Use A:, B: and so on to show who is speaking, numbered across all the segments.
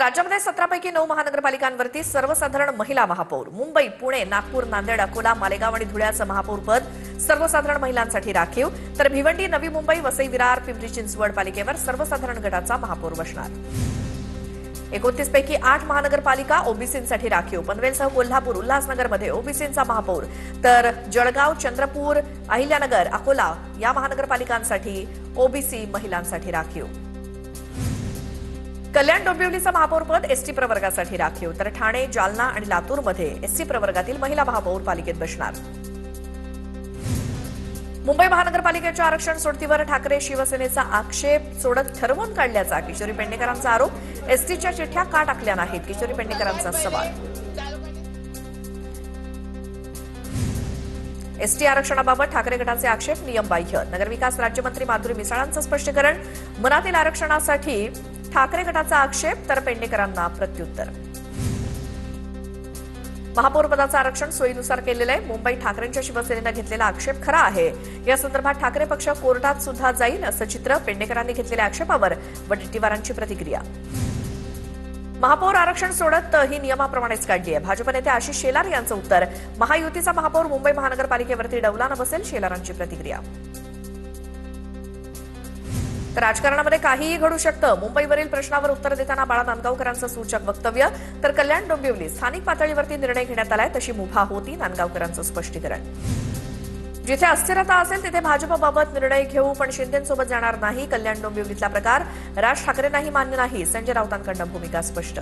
A: राज्यामध्ये 17 पैकी 9 महानगरपालिकांवरती सर्वसाधारण महिला महापौर. मुंबई, पुणे, नागपूर, नांदेड, अकोला, मालेगाव आणि धुळ्याचं महापौर पद सर्वसाधारण महिलांसाठी राखीव. तर भिवंडी, नवी मुंबई, वसई विरार, पिंपरी चिंचवड पालिकेवर सर्वसाधारण गटाचा महापौर बसणार. 29 पैकी 8 महानगरपालिका ओबीसींसाठी राखीव. पनवेलसह कोल्हापूर, उल्हासनगरमध्ये ओबीसींचा महापौर. तर जळगाव, चंद्रपूर, अहिल्यानगर, अकोला या महानगरपालिकांसाठी ओबीसी महिलांसाठी राखीव. कल्याण डोंबिवलीचं महापौर पद एसटी प्रवर्गासाठी राखीव. तर ठाणे, जालना आणि लातूरमध्ये एसटी प्रवर्गातील महिला महापौर पालिकेत बसणार. मुंबई महानगरपालिकेच्या आरक्षण सोडतीवर ठाकरे शिवसेनेचा आक्षेप सोडत ठरवून काढल्याचा किशोरी पेडणेकरांचा आरोप. एसटीच्या चिठ्ठ्या का टाकल्या नाहीत, किशोरी पेडणेकरांचा सवाल. एसटी आरक्षणाबाबत ठाकरे गटाचे आक्षेप नियमबाह्य. नगरविकास राज्यमंत्री माधुरी मिसाळांचं स्पष्टीकरण. मनातील आरक्षणासाठी ठाकरे गटाचा आक्षेप, तर पेडणेकरांना प्रत्युत्तर. महापौर पदाचं आरक्षण सोयीनुसार केलेलं आहे. मुंबई ठाकरेंच्या शिवसेनेनं घेतलेला आक्षेप खरा आहे. या संदर्भात ठाकरे पक्ष कोर्टात सुद्धा जाईल असं चित्र. पेडणेकरांनी घेतलेल्या आक्षेपावर वडेट्टीवारांची प्रतिक्रिया. महापौर आरक्षण सोडत ही नियमाप्रमाणेच काढली आहे. भाजप नेते आशिष शेलार यांचं उत्तर. महायुतीचा महापौर मुंबई महानगरपालिकेवरती डौलानं बसेल, शेलारांची प्रतिक्रिया. तर राजकारणामध्ये काहीही घडू शकतं. मुंबईवरील प्रश्नावर उत्तर देताना बाळा नांदगावकरांचं सूचक वक्तव्य. तर कल्याण डोंबिवली स्थानिक पातळीवरती निर्णय घेण्यात आलाय तशी मुभा होती, नांदगावकरांचं स्पष्टीकरण. जिथे अस्थिरता असेल तिथे भाजपबाबत निर्णय घेऊ, पण शिंदेंसोबत जाणार नाही. कल्याण डोंबिवलीतला प्रकार राज ठाकरेंनाही मान्य नाही. संजय राऊतांकडनं भूमिका स्पष्ट.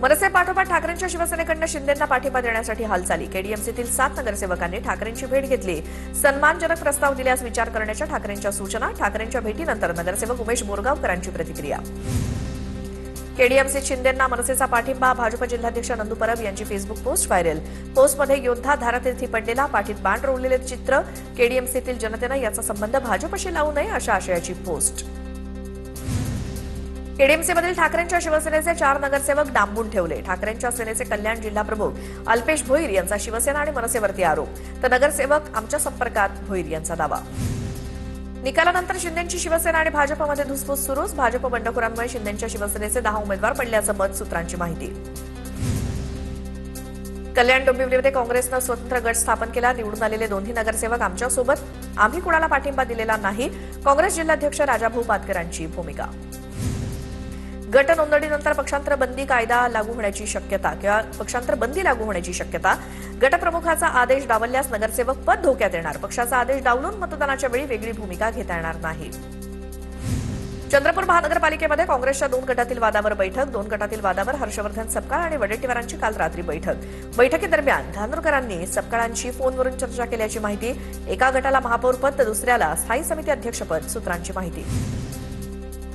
A: मनसे पाठोपाठ ठाकरेंच्या शिवसेनेकडनं शिंदेंना पाठिंबा देण्यासाठी हालचाली. केडीएमसीतील 7 नगरसेवकांनी ठाकरेंची भेट घेतली. सन्मानजनक प्रस्ताव दिल्यास विचार करण्याच्या ठाकरेंच्या सूचना. ठाकरेंच्या भेटीनंतर नगरसेवक उमेश बोरगावकरांची प्रतिक्रिया. केडीएमसीत शिंदेंना मनसेचा पाठिंबा. भाजप जिल्हाध्यक्ष नंदू परब यांची फेसबुक पोस्ट व्हायरल. पोस्टमध्ये योद्धा धारातीर्थी पडलेला, पाठीत बाण रोवलेले चित्र. केडीएमसीतील जनतेनं याचा संबंध भाजपशी लावू नये अशा आशयाची पोस्ट. केडीएमसीमधील ठाकरेंच्या शिवसेनेचे 4 नगरसेवक डांबून ठेवले. ठाकरेंच्या सेनेचे कल्याण जिल्हा प्रमुख अल्पेश भोईर यांचा शिवसेना आणि मनसेवरती आरोप. तर नगरसेवक आमच्या संपर्कात, भोईर यांचा दावा. निकालानंतर शिंदेंची शिवसेना आणि भाजपमध्ये धुसफूस सुरूच. भाजप बंडखोरांमुळे शिंदेंच्या शिवसेनेचे 10 उमेदवार पडल्याचं मत, सूत्रांची माहिती. कल्याण डोंबिवलीमध्ये काँग्रेसनं स्वतंत्र गट स्थापन केला. निवडून आलेले दोन्ही नगरसेवक आमच्यासोबत. आम्ही कुणाला पाठिंबा दिलेला नाही. काँग्रेस जिल्हाध्यक्ष राजाभाऊ पातकरांची भूमिका. गट नोंदणीनंतर पक्षांतर बंदी कायदा लागू होण्याची शक्यता किंवा पक्षांतर बंदी लागू होण्याची शक्यता. गटप्रमुखाचा आदेश डावलल्यास नगरसेवक पद धोक्यात येणार. पक्षाचा आदेश डावलून मतदानाच्या वेळी वेगळी भूमिका घेता येणार नाही. चंद्रपूर महानगरपालिकेमध्ये काँग्रेसच्या 2 गटातील वादावर बैठक. 2 गटातील वादावर हर्षवर्धन सपकाळ आणि वडेट्टीवारांची काल रात्री बैठक. बैठकीदरम्यान धानोरकरांनी सपकाळांशी फोनवरून चर्चा केल्याची माहिती. एका गटाला महापौर पद तर दुसऱ्याला स्थायी समिती अध्यक्षपद, सूत्रांची माहिती.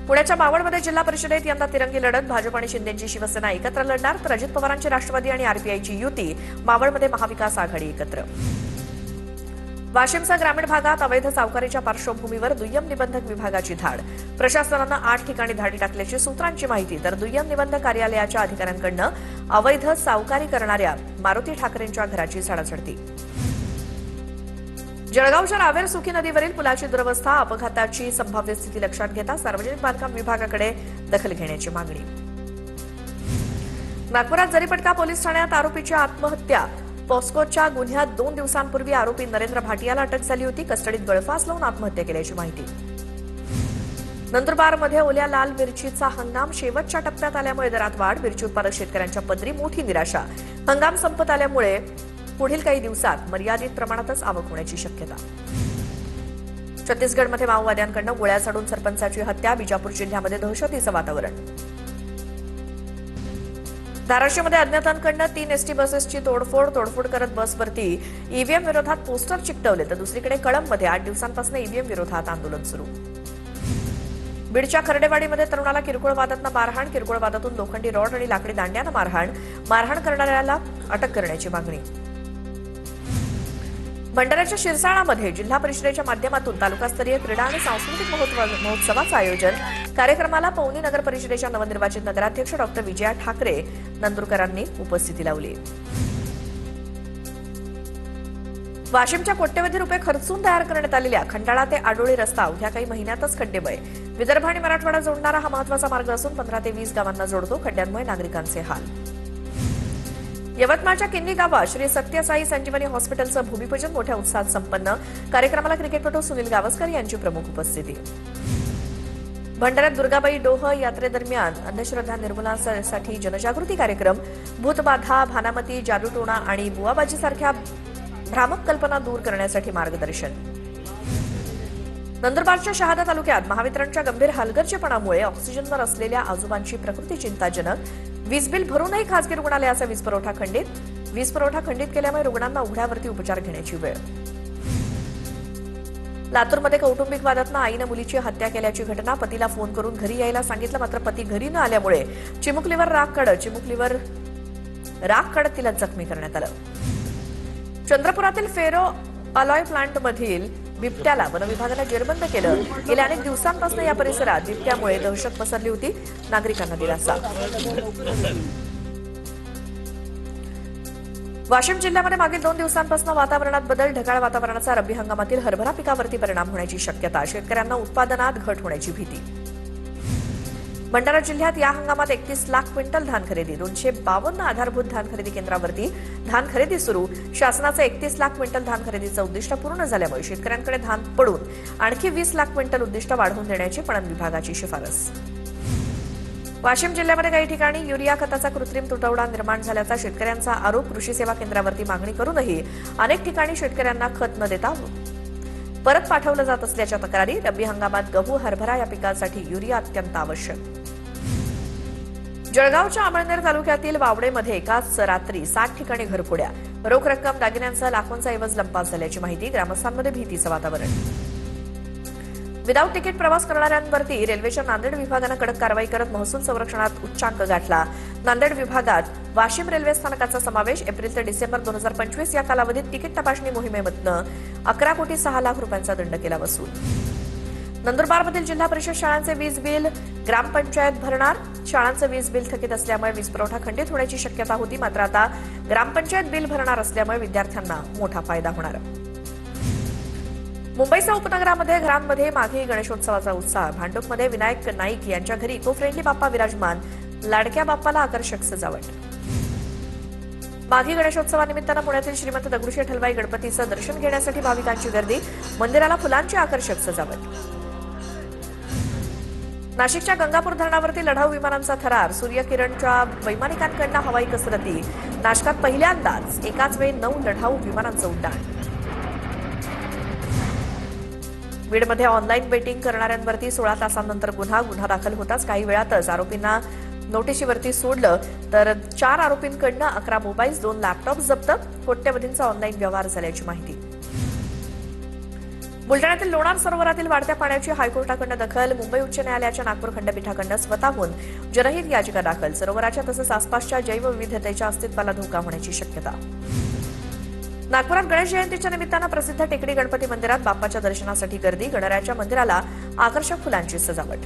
A: पुण्याच्या मावळमध्ये जिल्हा परिषदेत यंदा तिरंगी लढत. भाजप आणि शिंदेची शिवसेना एकत्र लढणार. तर अजित पवारांची राष्ट्रवादी आणि आरपीआयची युती. मावळमध्ये महाविकास आघाडी एकत्र. वाशिमच्या ग्रामीण भागात अवैध सावकारीच्या पार्श्वभूमीवर दुय्यम निबंधक विभागाची धाड. प्रशासनानं 8 ठिकाणी धाडी टाकल्याची सूत्रांची माहिती. तर दुय्यम निबंधक कार्यालयाच्या अधिकाऱ्यांकडनं अवैध सावकारी करणाऱ्या मारुती ठाकरेंच्या घराची झाडाझडती. जळगावच्या रावेर सुखी नदीवरील पुलाची दुरवस्था. अपघाताची संभाव्य स्थिती लक्षात घेता सार्वजनिक बांधकाम विभागाकडे दखल घेण्याची मागणी. नागपुरात जरीपटका पोलीस ठाण्यात आरोपीची आत्महत्या. पॉस्कोच्या गुन्ह्यात 2 दिवसांपूर्वी आरोपी नरेंद्र भाटियाला अटक झाली होती. कस्टडीत गळफास लावून आत्महत्या केल्याची माहिती. नंदुरबारमध्ये ओल्या लाल मिरचीचा हंगाम शेवटच्या टप्प्यात आल्यामुळे दरात वाढ. मिरची उत्पादक शेतकऱ्यांच्या पदरी मोठी निराशा. हंगाम संपत आल्यामुळे पुढील काही दिवसात मर्यादित प्रमाणातच आवक होण्याची शक्यता. छत्तीसगडमध्ये माओवाद्यांकडून गोळ्या झाडून सरपंचाची हत्या. बिजापूर जिल्ह्यामध्ये दहशतीचं वातावरण. धाराशिवमध्ये अज्ञातांकडून 3 एसटी बसेसची तोडफोड करत बसवरती ईव्हीएम विरोधात पोस्टर चिकटवले. तर दुसरीकडे कळंबमध्ये 8 दिवसांपासून ईव्हीएम विरोधात आंदोलन सुरू. बीडच्या खर्डेवाडीमध्ये तरुणाला किरकोळ वादातनं मारहाण. किरकोळ वादातून लोखंडी रॉड आणि लाकडी दांड्यानं मारहाण करणाऱ्याला अटक करण्याची मागणी. भंडाऱ्याच्या शिरसाळामध्ये जिल्हा परिषदेच्या माध्यमातून तालुकास्तरीय क्रीडा आणि सांस्कृतिक महोत्सवाचं आयोजन. कार्यक्रमाला पवनी नगर परिषदेच्या नवनिर्वाचित नगराध्यक्ष डॉक्टर विजया ठाकरे नंदुरकरांनी उपस्थिती लावली. वाशिमच्या कोट्यवधी रुपये खर्चून तयार करण्यात आलेल्या खंडाळा ते आडोळी रस्ता अवघ्या काही महिन्यातच खड्डेमय. विदर्भ आणि मराठवाडा जोडणारा हा महत्त्वाचा मार्ग असून 15 ते 20 गावांना जोडतो. खड्ड्यांमुळे नागरिकांचे हाल. यवतमाळच्या किन्नी गावात श्री सत्यसाई संजीवनी हॉस्पिटलचं भूमिपूजन मोठ्या उत्साहात संपन्न. कार्यक्रमाला क्रिकेटपटू सुनील गावस्कर यांची प्रमुख उपस्थिती. भंडाऱ्यात दुर्गाबाई डोह यात्रेदरम्यान अंधश्रद्धा निर्मूलनासाठी जनजागृती कार्यक्रम. भूतबाधा, भानामती, जादूटोणा आणि बुवाबाजीसारख्या भ्रामक कल्पना दूर करण्यासाठी मार्गदर्शन. नंदुरबारच्या शहादा तालुक्यात महावितरणच्या गंभीर हलगर्जीपणामुळे ऑक्सिजनवर असलेल्या आजोबांची प्रकृती चिंताजनक. वीज बिल भरूनही खासगी रुग्णालयाचा वीज पुरवठा खंडित. वीज पुरवठा खंडित केल्यामुळे रुग्णांना उघड्यावरती उपचार घेण्याची वेळ. लातूरमध्ये कौटुंबिक वादातनं आईनं मुलीची हत्या केल्याची घटना. पतीला फोन करून घरी यायला सांगितलं, मात्र पती घरी न आल्यामुळे चिमुकलीवर राग काढत तिला जखमी करण्यात आलं. चंद्रपुरातील फेरो अलॉय प्लांटमधील बिबट्याला वनविभागानं जेरबंद केलं. गेल्या अनेक दिवसांपासून या परिसरात बिबट्यामुळे दहशत पसरली होती. नागरिकांना दिलासा. वाशिम जिल्ह्यामध्ये मागील 2 दिवसांपासून वातावरणात बदल. ढगाळ वातावरणाचा रब्बी हंगामातील हरभरा पिकावरती परिणाम होण्याची शक्यता. शेतकऱ्यांना उत्पादनात घट होण्याची भीती. भंडारा जिल्ह्यात या हंगामात 31 लाख क्विंटल धान खरेदी. 252 आधारभूत धान खरेदी केंद्रावरती धान खरेदी सुरू. शासनाचं 31 लाख क्विंटल धान खरेदीचं उद्दिष्ट पूर्ण झाल्यामुळे शेतकऱ्यांकडे धान पडून आणखी 20 लाख क्विंटल उद्दिष्ट वाढवून देण्याची पणन विभागाची शिफारस. वाशिम जिल्ह्यामध्ये काही ठिकाणी युरिया खताचा कृत्रिम तुटवडा निर्माण झाल्याचा शेतकऱ्यांचा आरोप. कृषी सेवा केंद्रावरती मागणी करूनही अनेक ठिकाणी शेतकऱ्यांना खत न देता परत पाठवलं जात असल्याच्या तक्रारी. रब्बी हंगामात गहू, हरभरा या पिकांसाठी युरिया अत्यंत आवश्यक. जळगावच्या अमळनेर तालुक्यातील वावडेमध्ये एकाच रात्री 7 ठिकाणी घरफोड्या. रोख रक्कम, दागिन्यांसह लाखोंचा ऐवज लंपास झाल्याची माहिती. ग्रामस्थांमध्ये भीतीचं वातावरण. विदाऊट तिकीट प्रवास करणाऱ्यांवरती रेल्वेच्या नांदेड विभागानं कडक कारवाई करत महसूल संरक्षणात उच्चांक गाठला. नांदेड विभागात वाशिम रेल्वे स्थानकाचा समावेश. एप्रिल ते डिसेंबर 2025 या कालावधीत तिकीट तपासणी मोहिमेमधनं 11 कोटी 6 लाख रुपयांचा दंड केला वसूल. नंदुरबारमधील जिल्हा परिषद शाळांचे वीज बिल ग्रामपंचायत भरणार. शाळांचं वीज बिल थकीत असल्यामुळे वीज पुरवठा खंडित होण्याची शक्यता होती, मात्र आता ग्रामपंचायत बिल भरणार असल्यामुळे विद्यार्थ्यांना मोठा फायदा होणार. मुंबईच्या उपनगरामध्ये घरांमध्ये माघी गणेशोत्सवाचा उत्साह. भांडूपमध्ये विनायक नाईक यांच्या घरी इको फ्रेंडली बाप्पा विराजमान. लाडक्या बाप्पाला आकर्षक सजावट. माघी गणेशोत्सवानिमित्तानं पुण्यातील श्रीमंत दगडूशेठ हलवाई गणपतीचं दर्शन घेण्यासाठी भाविकांची गर्दी. मंदिराला फुलांची आकर्षक सजावट. नाशिकच्या गंगापूर धरणावरती लढाऊ विमानांचा थरार. सूर्यकिरणच्या वैमानिकांकडून हवाई कसरती. नाशकात पहिल्यांदाच एकाच वेळी 9 लढाऊ विमानांचं उड्डाण. बीडमध्ये ऑनलाईन बेटिंग करणाऱ्यांवरती 16 तासांनंतर गुन्हा दाखल होताच काही वेळातच आरोपींना नोटिशीवरती सोडलं. तर 4 आरोपींकडून 11 मोबाईल्स, 2 लॅपटॉप जप्त. कोट्यवधींचा ऑनलाईन व्यवहार झाल्याची माहिती. बुलढाण्यातील लोणार सरोवरातील वाढत्या पाण्याची हायकोर्टाकडून दखल. मुंबई उच्च न्यायालयाच्या नागपूर खंडपीठाकडून स्वतःहून जनहित याचिका दाखल. सरोवराच्या तसंच आसपासच्या जैवविविधतेच्या अस्तित्वाला धोका होण्याची शक्यता. नागपुरात गणेश जयंतीच्या निमित्तानं प्रसिद्ध टेकडी गणपती मंदिरात बाप्पाच्या दर्शनासाठी गर्दी. गणरायाच्या मंदिराला आकर्षक फुलांची सजावट.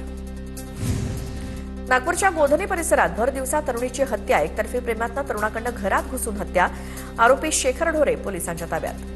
A: नागपूरच्या गोधनी परिसरात भर दिवसा तरुणीची हत्या. एकतर्फी प्रेमातनं तरुणाकडून घरात घुसून हत्या. आरोपी शेखर ढोरे पोलिसांच्या ताब्यात.